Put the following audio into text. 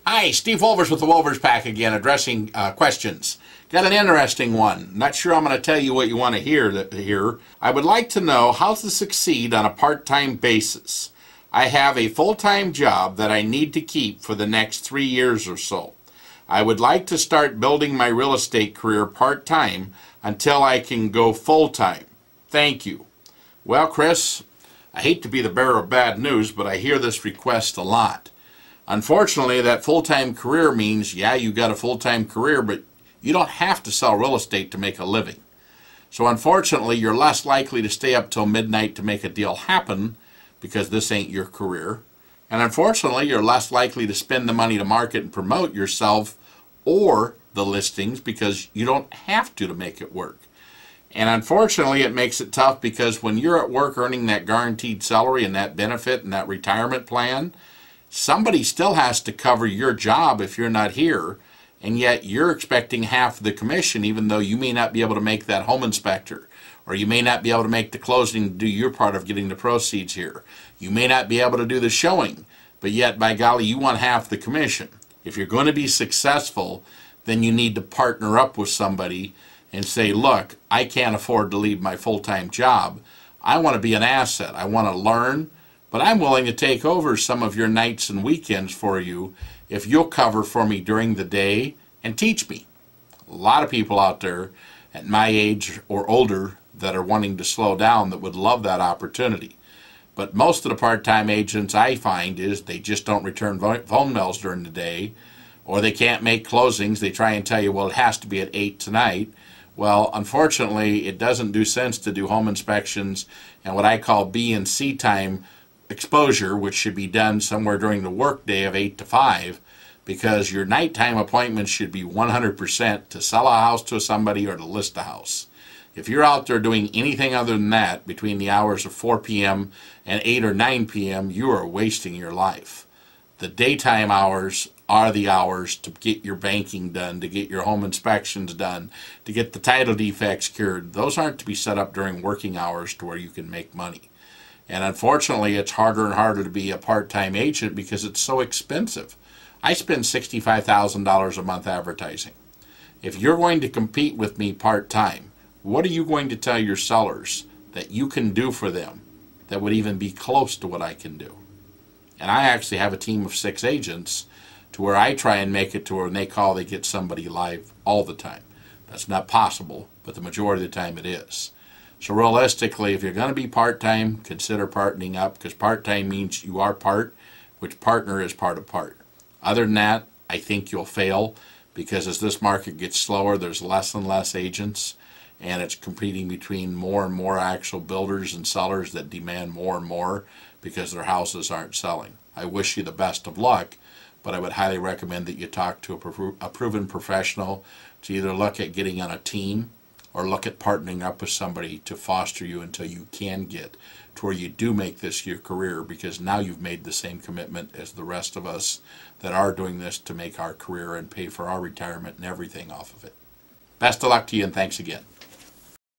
Hi, Steve Wolvers with the Wolvers Pack again, addressing questions. Got an interesting one. Not sure I'm going to tell you what you want to hear here. I would like to know how to succeed on a part-time basis. I have a full-time job that I need to keep for the next 3 years or so. I would like to start building my real estate career part-time until I can go full-time. Thank you. Well, Chris, I hate to be the bearer of bad news, but I hear this request a lot. Unfortunately, that full-time career means, yeah, you got a full-time career, but you don't have to sell real estate to make a living. So unfortunately, you're less likely to stay up till midnight to make a deal happen because this ain't your career. And unfortunately, you're less likely to spend the money to market and promote yourself or the listings because you don't have to make it work. And unfortunately, it makes it tough because when you're at work earning that guaranteed salary and that benefit and that retirement plan, somebody still has to cover your job if you're not here, and yet you're expecting half the commission even though you may not be able to make that home inspector, or you may not be able to make the closing to do your part of getting the proceeds here. You may not be able to do the showing, but yet, by golly, you want half the commission. If you're going to be successful, then you need to partner up with somebody and say, look, I can't afford to leave my full-time job. I want to be an asset. I want to learn, but I'm willing to take over some of your nights and weekends for you if you'll cover for me during the day and teach me. A lot of people out there at my age or older that are wanting to slow down that would love that opportunity. But most of the part-time agents I find is they just don't return phone calls during the day, or they can't make closings. They try and tell you, well, it has to be at 8 tonight. Well, unfortunately, it doesn't do sense to do home inspections and what I call B and C time exposure, which should be done somewhere during the workday of 8 to 5, because your nighttime appointments should be 100% to sell a house to somebody or to list a house. If you're out there doing anything other than that between the hours of 4 p.m. and 8 or 9 p.m., you are wasting your life. The daytime hours are the hours to get your banking done, to get your home inspections done, to get the title defects cured. Those aren't to be set up during working hours to where you can make money. And unfortunately, it's harder and harder to be a part-time agent because it's so expensive. I spend $65,000 a month advertising. If you're going to compete with me part-time, what are you going to tell your sellers that you can do for them that would even be close to what I can do? And I actually have a team of 6 agents to where I try and make it to where when they call, they get somebody live all the time. That's not possible, but the majority of the time it is. So realistically, if you're going to be part-time, consider partnering up, because part-time means you are part, which partner is part of part. Other than that, I think you'll fail, because as this market gets slower, there's less and less agents, and it's competing between more and more actual builders and sellers that demand more and more because their houses aren't selling. I wish you the best of luck, but I would highly recommend that you talk to a proven professional to either look at getting on a team or look at partnering up with somebody to foster you until you can get to where you do make this your career, because now you've made the same commitment as the rest of us that are doing this to make our career and pay for our retirement and everything off of it. Best of luck to you, and thanks again.